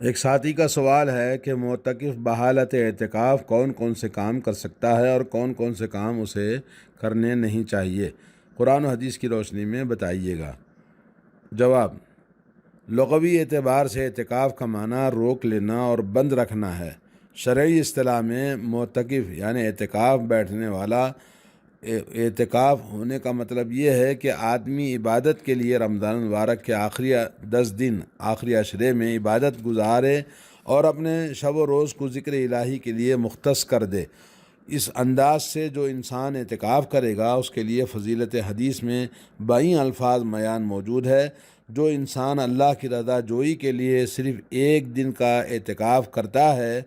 ایک ساتھی کا سوال ہے کہ معتکف بحالت اعتکاف کون کون سے کام کر سکتا ہے اور کون کون سے کام اسے کرنے نہیں چاہیے، قرآن و حدیث کی روشنی میں بتائیے گا۔ جواب: لغوی اعتبار سے اعتکاف کا معنی روک لینا اور بند رکھنا ہے۔ شرعی اصطلاح میں معتکف یعنی اعتکاف بیٹھنے والا، اعتکاف ہونے کا مطلب یہ ہے کہ آدمی عبادت کے لیے رمضان المبارک کے آخری 10 دن آخری عشرے میں عبادت گزارے اور اپنے شب و روز کو ذکر الہی کے لیے مختص کر دے۔ اس انداز سے جو انسان اعتکاف کرے گا اس کے لیے فضیلت حدیث میں بائیں الفاظ بیان موجود ہے۔ جو انسان اللہ کی رضا جوئی کے لیے صرف ایک دن کا اعتکاف کرتا ہے،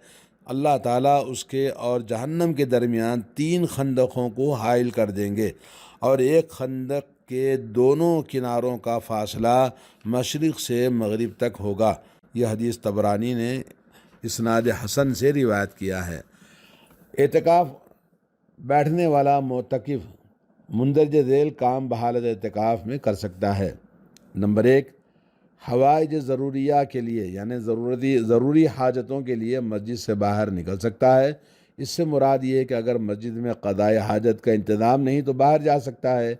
اللہ تعالیٰ اس کے اور جہنم کے درمیان 3 خندقوں کو حائل کر دیں گے، اور ایک خندق کے دونوں کناروں کا فاصلہ مشرق سے مغرب تک ہوگا۔ یہ حدیث طبرانی نے اسناد حسن سے روایت کیا ہے۔ اعتکاف بیٹھنے والا معتکف مندرجہ ذیل کام بحالت اعتکاف میں کر سکتا ہے۔ نمبر 1، حوائج ضروریہ کے لیے یعنی ضروری حاجتوں کے لیے مسجد سے باہر نکل سکتا ہے۔ اس سے مراد یہ ہے کہ اگر مسجد میں قضائے حاجت کا انتظام نہیں تو باہر جا سکتا ہے،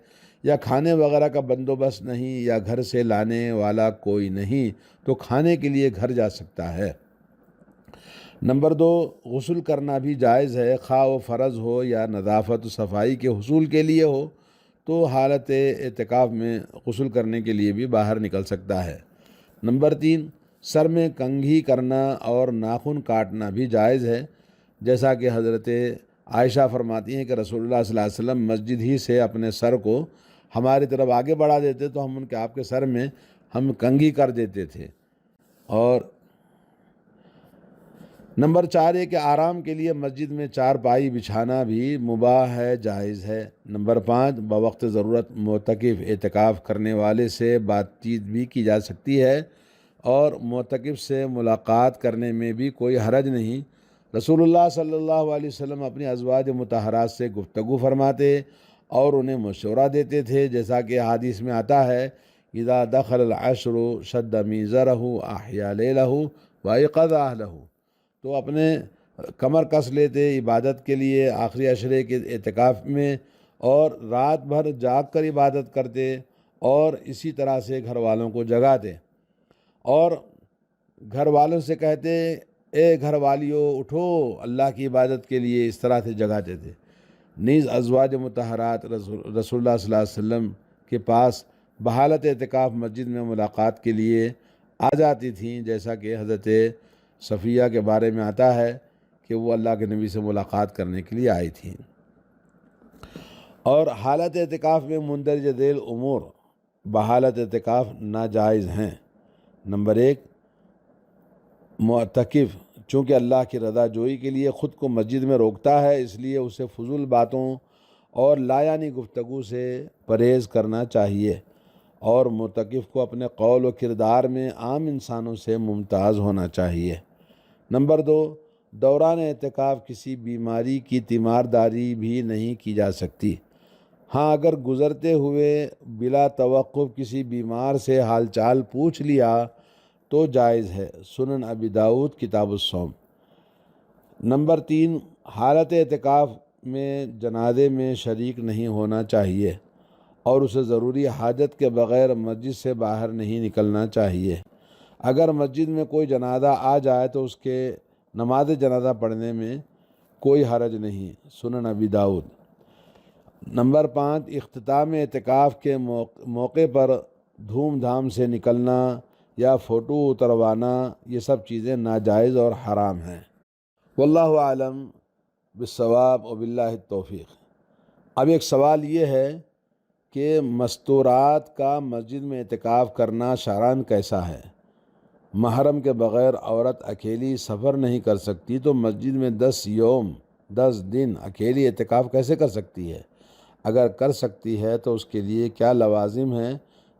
یا کھانے وغیرہ کا بندوبست نہیں یا گھر سے لانے والا کوئی نہیں تو کھانے کے لیے گھر جا سکتا ہے۔ نمبر 2، غسل کرنا بھی جائز ہے، خواہ وہ فرض ہو یا نظافت و صفائی کے حصول کے لیے ہو، تو حالت اعتکاف میں غسل کرنے کے لیے بھی باہر نکل سکتا ہے۔ نمبر 3، سر میں کنگھی کرنا اور ناخن کاٹنا بھی جائز ہے، جیسا کہ حضرت عائشہ فرماتی ہیں کہ رسول اللہ صلی اللہ علیہ وسلم مسجد ہی سے اپنے سر کو ہماری طرف آگے بڑھا دیتے تو ہم آپ کے سر میں ہم کنگھی کر دیتے تھے۔ اور نمبر 4 یہ کہ آرام کے لیے مسجد میں چارپائی بچھانا بھی مباح ہے، جائز ہے۔ نمبر 5، بوقت ضرورت معتکف اعتکاف کرنے والے سے بات چیت بھی کی جا سکتی ہے اور معتکف سے ملاقات کرنے میں بھی کوئی حرج نہیں۔ رسول اللہ صلی اللہ علیہ وسلم اپنی ازواج مطہرات سے گفتگو فرماتے اور انہیں مشورہ دیتے تھے، جیسا کہ حدیث میں آتا ہے اذا دخل العشر شد میزرہ احیا لیلہ وایقظ اہلہ، تو اپنے کمر کس لیتے عبادت کے لیے آخری عشرے کے اعتکاف میں، اور رات بھر جاگ کر عبادت کرتے اور اسی طرح سے گھر والوں کو جگاتے، اور گھر والوں سے کہتے اے گھر والیو اٹھو اللہ کی عبادت کے لیے، اس طرح سے جگاتے تھے۔ نیز ازواج مطہرات رسول اللہ صلی اللہ علیہ وسلم کے پاس بحالت اعتکاف مسجد میں ملاقات کے لیے آ جاتی تھیں، جیسا کہ حضرت صفیہ کے بارے میں آتا ہے کہ وہ اللہ کے نبی سے ملاقات کرنے کے لیے آئی تھیں۔ اور حالت اعتکاف میں مندرجہ ذیل امور بحالت اعتکاف ناجائز ہیں۔ نمبر 1، معتکف چونکہ اللہ کی رضا جوئی کے لیے خود کو مسجد میں روکتا ہے، اس لیے اسے فضول باتوں اور لایعنی گفتگو سے پرہیز کرنا چاہیے، اور معتکف کو اپنے قول و کردار میں عام انسانوں سے ممتاز ہونا چاہیے۔ نمبر 2، دوران اعتکاف کسی بیماری کی تیمارداری بھی نہیں کی جا سکتی۔ ہاں، اگر گزرتے ہوئے بلا توقف کسی بیمار سے حال چال پوچھ لیا تو جائز ہے۔ سنن ابی داؤد کتاب الصوم۔ نمبر 3، حالت اعتکاف میں جنازے میں شریک نہیں ہونا چاہیے اور اسے ضروری حاجت کے بغیر مسجد سے باہر نہیں نکلنا چاہیے۔ اگر مسجد میں کوئی جنازہ آ جائے تو اس کے نماز جنازہ پڑھنے میں کوئی حرج نہیں۔ سنن ابی داؤد۔ نمبر 5، اختتام اعتکاف کے موقع پر دھوم دھام سے نکلنا یا فوٹو اتروانا، یہ سب چیزیں ناجائز اور حرام ہیں۔ واللہ اعلم بالصواب وباللہ التوفیق۔ اب ایک سوال یہ ہے کہ مستورات کا مسجد میں اعتکاف کرنا شرعاً کیسا ہے؟ محرم کے بغیر عورت اکیلی سفر نہیں کر سکتی تو مسجد میں 10 دن اکیلی اعتکاف کیسے کر سکتی ہے؟ اگر کر سکتی ہے تو اس کے لیے کیا لوازم ہیں؟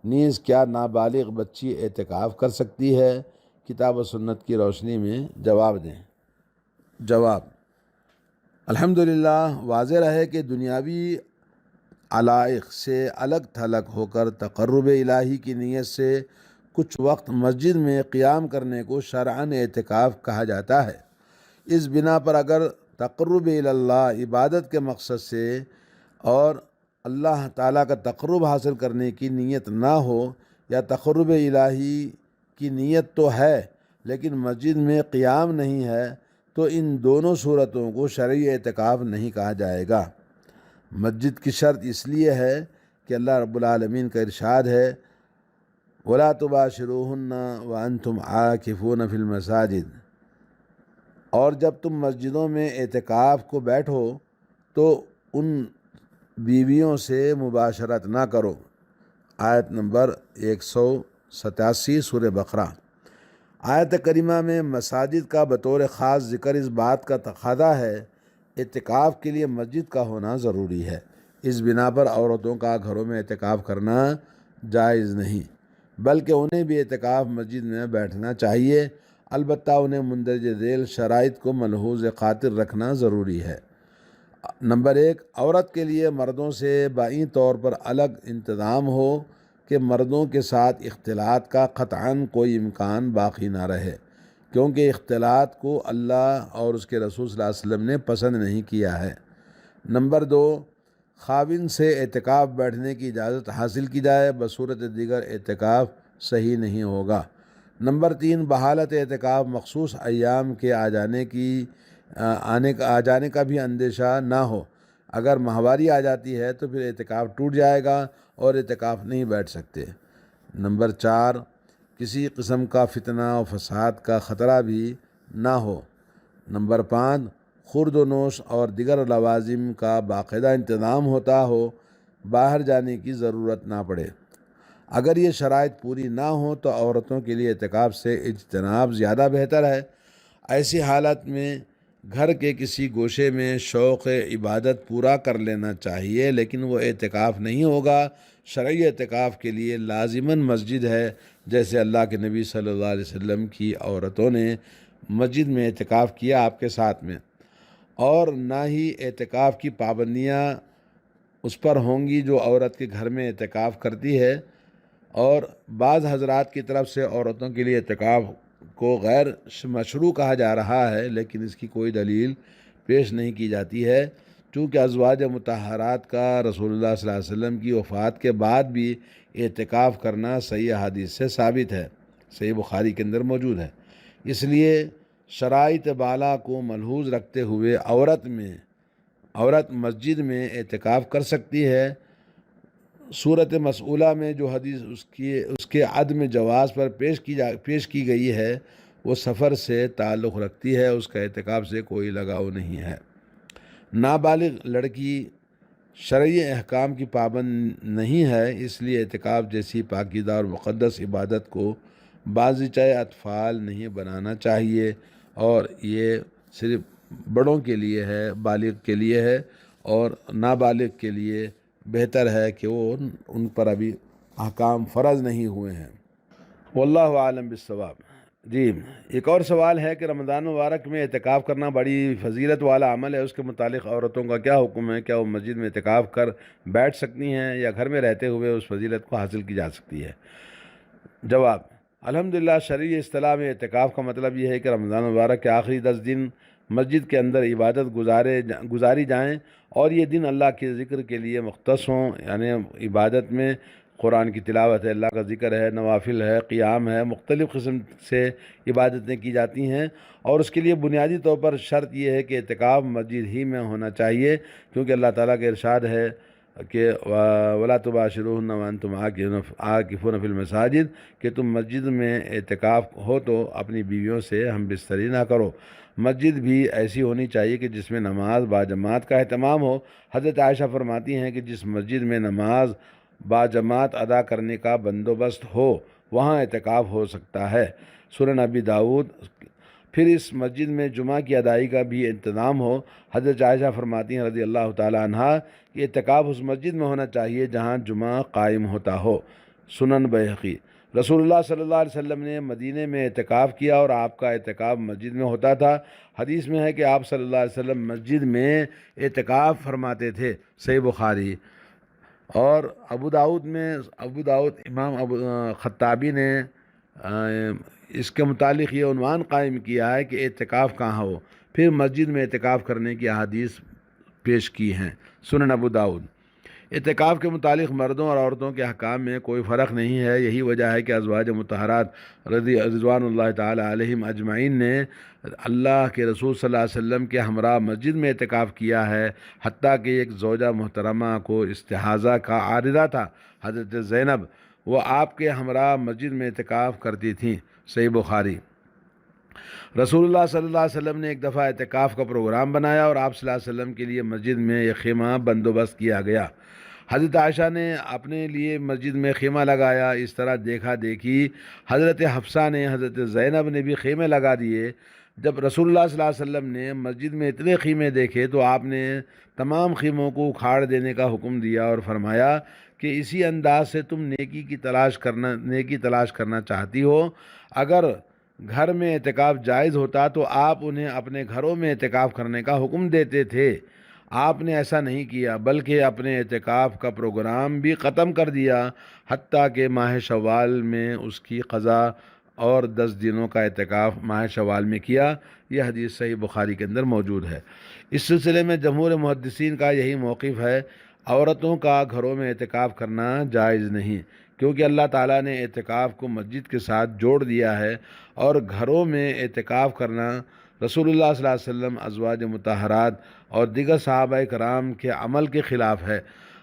نیز کیا نابالغ بچی اعتکاف کر سکتی ہے؟ کتاب و سنت کی روشنی میں جواب دیں۔ جواب: الحمدللہ، واضح رہے کہ دنیاوی علائق سے الگ تھلگ ہو کر تقرب الہی کی نیت سے کچھ وقت مسجد میں قیام کرنے کو شرعاً اعتکاف کہا جاتا ہے۔ اس بنا پر اگر تقرب اللہ عبادت کے مقصد سے اور اللہ تعالیٰ کا تقرب حاصل کرنے کی نیت نہ ہو، یا تقرب الہی کی نیت تو ہے لیکن مسجد میں قیام نہیں ہے، تو ان دونوں صورتوں کو شرعی اعتکاف نہیں کہا جائے گا۔ مسجد کی شرط اس لیے ہے کہ اللہ رب العالمین کا ارشاد ہے وَلَا تُبَاشِرُوهُنَّ وَأَنْتُمْ عَاكِفُونَ فِي الْمَسَاجِدِ، اور جب تم مسجدوں میں اعتکاف کو بیٹھو تو ان بیویوں سے مباشرت نہ کرو۔ آیت نمبر 187 سورہ بقرہ۔ آیت کریمہ میں مساجد کا بطور خاص ذکر اس بات کا تقاضا ہے اعتکاف کے لیے مسجد کا ہونا ضروری ہے۔ اس بنا پر عورتوں کا گھروں میں اعتکاف کرنا جائز نہیں، بلکہ انہیں بھی اعتکاف مسجد میں بیٹھنا چاہیے، البتہ انہیں مندرجہ ذیل شرائط کو ملحوظ خاطر رکھنا ضروری ہے۔ نمبر 1، عورت کے لیے مردوں سے بائیں طور پر الگ انتظام ہو کہ مردوں کے ساتھ اختلاط کا قطعاً کوئی امکان باقی نہ رہے، کیونکہ اختلاط کو اللہ اور اس کے رسول صلی اللہ علیہ وسلم نے پسند نہیں کیا ہے۔ نمبر 2، خاوند سے اعتکاف بیٹھنے کی اجازت حاصل کی جائے، بصورت دیگر اعتکاف صحیح نہیں ہوگا۔ نمبر 3، بحالت اعتکاف مخصوص ایام کے آ جانے کا بھی اندیشہ نہ ہو۔ اگر ماہواری آ جاتی ہے تو پھر اعتکاف ٹوٹ جائے گا اور اعتکاف نہیں بیٹھ سکتے۔ نمبر 4، کسی قسم کا فتنہ و فساد کا خطرہ بھی نہ ہو۔ نمبر 5، خورد و نوش اور دیگر لوازم کا باقاعدہ انتظام ہوتا ہو، باہر جانے کی ضرورت نہ پڑے۔ اگر یہ شرائط پوری نہ ہوں تو عورتوں کے لیے اعتکاف سے اجتناب زیادہ بہتر ہے۔ ایسی حالت میں گھر کے کسی گوشے میں شوق عبادت پورا کر لینا چاہیے، لیکن وہ اعتکاف نہیں ہوگا۔ شرعی اعتکاف کے لیے لازماً مسجد ہے، جیسے اللہ کے نبی صلی اللہ علیہ وسلم کی عورتوں نے مسجد میں اعتکاف کیا آپ کے ساتھ میں، اور نہ ہی اعتکاف کی پابندیاں اس پر ہوں گی جو عورت کے گھر میں اعتکاف کرتی ہے۔ اور بعض حضرات کی طرف سے عورتوں کے لیے اعتکاف کو غیر مشروع کہا جا رہا ہے، لیکن اس کی کوئی دلیل پیش نہیں کی جاتی ہے، چونکہ ازواج مطہرات کا رسول اللہ صلی اللہ علیہ وسلم کی وفات کے بعد بھی اعتکاف کرنا صحیح احادیث سے ثابت ہے، صحیح بخاری کے اندر موجود ہے۔ اس لیے شرائط بالا کو ملحوظ رکھتے ہوئے عورت مسجد میں اعتکاف کر سکتی ہے۔ صورت مسئولہ میں جو حدیث اس کے عدم جواز پر پیش کی گئی ہے وہ سفر سے تعلق رکھتی ہے، اس کا اعتکاف سے کوئی لگاؤ نہیں ہے۔ نابالغ لڑکی شرعی احکام کی پابند نہیں ہے، اس لیے اعتکاف جیسی پاکیزہ اور مقدس عبادت کو بازیچہ اطفال نہیں بنانا چاہیے، اور یہ صرف بڑوں کے لیے ہے، بالغ کے لیے ہے، اور نابالغ کے لیے بہتر ہے کہ وہ ان پر ابھی احکام فرض نہیں ہوئے ہیں۔ واللہ عالم بالصواب۔ جی، ایک اور سوال ہے کہ رمضان مبارک میں اعتکاف کرنا بڑی فضیلت والا عمل ہے، اس کے متعلق عورتوں کا کیا حکم ہے؟ کیا وہ مسجد میں اعتکاف کر بیٹھ سکتی ہیں یا گھر میں رہتے ہوئے اس فضیلت کو حاصل کی جا سکتی ہے؟ جواب: الحمدللہ، شرعی اصطلاح میں اعتکاف کا مطلب یہ ہے کہ رمضان مبارک کے آخری 10 دن مسجد کے اندر عبادت گزاری جائیں، اور یہ دن اللہ کے ذکر کے لیے مختص ہوں، یعنی عبادت میں قرآن کی تلاوت ہے، اللہ کا ذکر ہے، نوافل ہے، قیام ہے، مختلف قسم سے عبادتیں کی جاتی ہیں، اور اس کے لیے بنیادی طور پر شرط یہ ہے کہ اعتکاف مسجد ہی میں ہونا چاہیے، کیونکہ اللہ تعالیٰ کا ارشاد ہے کہ وَلَا تُبَاشِرُوهُنَّ وَأَنْتُمْ عَاكِفُونَ فِي الْمَسَاجِدِ، کہ تم مسجد میں اعتکاف ہو تو اپنی بیویوں سے ہم بستری نہ کرو۔ مسجد بھی ایسی ہونی چاہیے کہ جس میں نماز باجماعت کا اہتمام ہو۔ حضرت عائشہ فرماتی ہیں کہ جس مسجد میں نماز باجماعت ادا کرنے کا بندوبست ہو وہاں اعتکاف ہو سکتا ہے۔ سنن ابی داؤد۔ پھر اس مسجد میں جمعہ کی ادائیگی کا بھی انتظام ہو۔ حضرت عائشہ فرماتی ہیں رضی اللہ تعالیٰ عنہا کہ اعتکاف اس مسجد میں ہونا چاہیے جہاں جمعہ قائم ہوتا ہو۔ سنن بیہقی۔ رسول اللہ صلی اللہ علیہ وسلم نے مدینے میں اعتکاف کیا اور آپ کا اعتکاف مسجد میں ہوتا تھا۔ حدیث میں ہے کہ آپ صلی اللہ علیہ وسلم مسجد میں اعتکاف فرماتے تھے، صحیح بخاری۔ اور ابو داؤد امام خطابی نے اس کے متعلق یہ عنوان قائم کیا ہے کہ اعتکاف کہاں ہو، پھر مسجد میں اعتکاف کرنے کی احادیث پیش کی ہیں۔ سنن ابو داؤد۔ اعتکاف کے متعلق مردوں اور عورتوں کے احکام میں کوئی فرق نہیں ہے۔ یہی وجہ ہے کہ ازواج مطہرات رضوان اللہ تعالی علیہم اجمعین نے اللہ کے رسول صلی اللہ علیہ وسلم کے ہمراہ مسجد میں اعتکاف کیا ہے، حتیٰ کہ ایک زوجہ محترمہ کو استحاضہ کا عارضہ تھا، حضرت زینب، وہ آپ کے ہمراہ مسجد میں اعتکاف کرتی تھیں۔ صحیح بخاری۔ رسول اللہ صلی اللہ علیہ وسلم نے ایک دفعہ اعتکاف کا پروگرام بنایا اور آپ صلی اللہ علیہ وسلم کے لیے مسجد میں ایک خیمہ بندوبست کیا گیا۔ حضرت عائشہ نے اپنے لیے مسجد میں خیمہ لگایا۔ اس طرح دیکھا دیکھی حضرت حفصہ نے، حضرت زینب نے بھی خیمے لگا دیے۔ جب رسول اللہ صلی اللہ علیہ وسلم نے مسجد میں اتنے خیمے دیکھے تو آپ نے تمام خیموں کو اکھاڑ دینے کا حکم دیا اور فرمایا کہ اسی انداز سے تم نیکی تلاش کرنا چاہتی ہو۔ اگر گھر میں اعتکاف جائز ہوتا تو آپ انہیں اپنے گھروں میں اعتکاف کرنے کا حکم دیتے تھے۔ آپ نے ایسا نہیں کیا، بلکہ اپنے اعتکاف کا پروگرام بھی ختم کر دیا، حتیٰ کہ ماہ شوال میں اس کی قضا اور 10 دنوں کا اعتکاف ماہ شوال میں کیا۔ یہ حدیث صحیح بخاری کے اندر موجود ہے۔ اس سلسلے میں جمہور محدثین کا یہی موقف ہے، عورتوں کا گھروں میں اعتکاف کرنا جائز نہیں، کیونکہ اللہ تعالیٰ نے اعتکاف کو مسجد کے ساتھ جوڑ دیا ہے، اور گھروں میں اعتکاف کرنا رسول اللہ صلی اللہ علیہ وسلم، ازواج مطہرات اور دیگر صحابہ کرام کے عمل کے خلاف ہے۔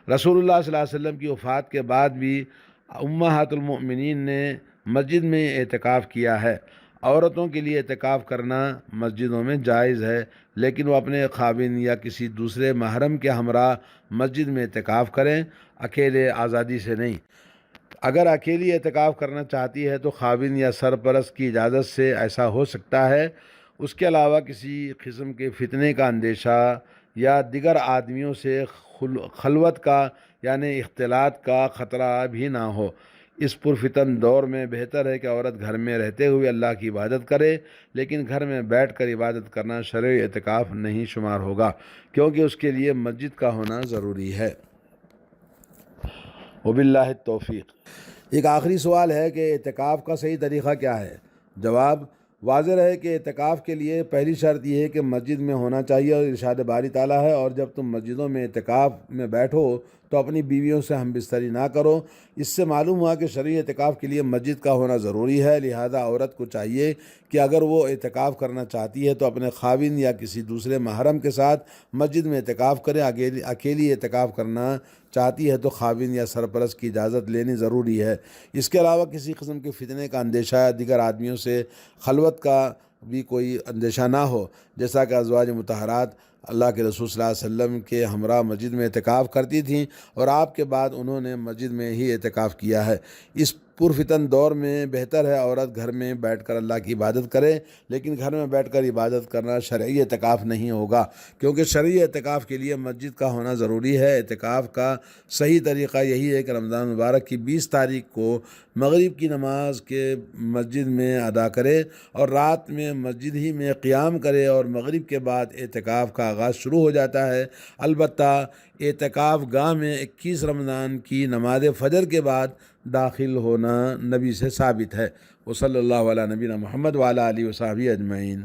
رسول اللہ صلی اللہ علیہ وسلم کی وفات کے بعد بھی امہات المؤمنین نے مسجد میں اعتکاف کیا ہے۔ عورتوں کے لیے اعتکاف کرنا مسجدوں میں جائز ہے، لیکن وہ اپنے خاوند یا کسی دوسرے محرم کے ہمراہ مسجد میں اعتکاف کریں، اکیلے آزادی سے نہیں۔ اگر اکیلی اعتکاف کرنا چاہتی ہے تو خاوند یا سرپرست کی اجازت سے ایسا ہو سکتا ہے۔ اس کے علاوہ کسی قسم کے فتنے کا اندیشہ یا دیگر آدمیوں سے خلوت کا یعنی اختلاط کا خطرہ بھی نہ ہو۔ اس پرفتن دور میں بہتر ہے کہ عورت گھر میں رہتے ہوئے اللہ کی عبادت کرے، لیکن گھر میں بیٹھ کر عبادت کرنا شرعی اعتکاف نہیں شمار ہوگا، کیونکہ اس کے لیے مسجد کا ہونا ضروری ہے۔ وباللہ التوفیق۔ ایک آخری سوال ہے کہ اعتکاف کا صحیح طریقہ کیا ہے؟ جواب: واضح ہے کہ اعتکاف کے لیے پہلی شرط یہ ہے کہ مسجد میں ہونا چاہیے، اور ارشاد باری تعالیٰ ہے، اور جب تم مسجدوں میں اعتکاف میں بیٹھو تو اپنی بیویوں سے ہم بستری نہ کرو۔ اس سے معلوم ہوا کہ شرعی اعتکاف کے لیے مسجد کا ہونا ضروری ہے، لہذا عورت کو چاہیے کہ اگر وہ اعتکاف کرنا چاہتی ہے تو اپنے خاوند یا کسی دوسرے محرم کے ساتھ مسجد میں اعتکاف کرے۔ اکیلی اعتکاف کرنا چاہتی ہے تو خاوند یا سرپرست کی اجازت لینی ضروری ہے۔ اس کے علاوہ کسی قسم کے فتنے کا اندیشہ یا دیگر آدمیوں سے خلوت کا بھی کوئی اندیشہ نہ ہو، جیسا کہ ازواج مطہرات اللہ کے رسول صلی اللہ علیہ وسلم کے ہمراہ مسجد میں اعتکاف کرتی تھیں، اور آپ کے بعد انہوں نے مسجد میں ہی اعتکاف کیا ہے۔ اس پرفتن دور میں بہتر ہے عورت گھر میں بیٹھ کر اللہ کی عبادت کرے، لیکن گھر میں بیٹھ کر عبادت کرنا شرعی اعتکاف نہیں ہوگا، کیونکہ شرعی اعتکاف کے لیے مسجد کا ہونا ضروری ہے۔ اعتکاف کا صحیح طریقہ یہی ہے کہ رمضان مبارک کی 20 تاریخ کو مغرب کی نماز کے مسجد میں ادا کرے اور رات میں مسجد ہی میں قیام کرے، اور مغرب کے بعد اعتکاف کا آغاز شروع ہو جاتا ہے۔ البتہ اعتکاف گاہ میں 21 رمضان کی نماز فجر کے بعد داخل ہونا نبی سے ثابت ہے۔ وصلی اللہ علیہ نبینا محمد وعلی آلہ وصحبہ اجمعین۔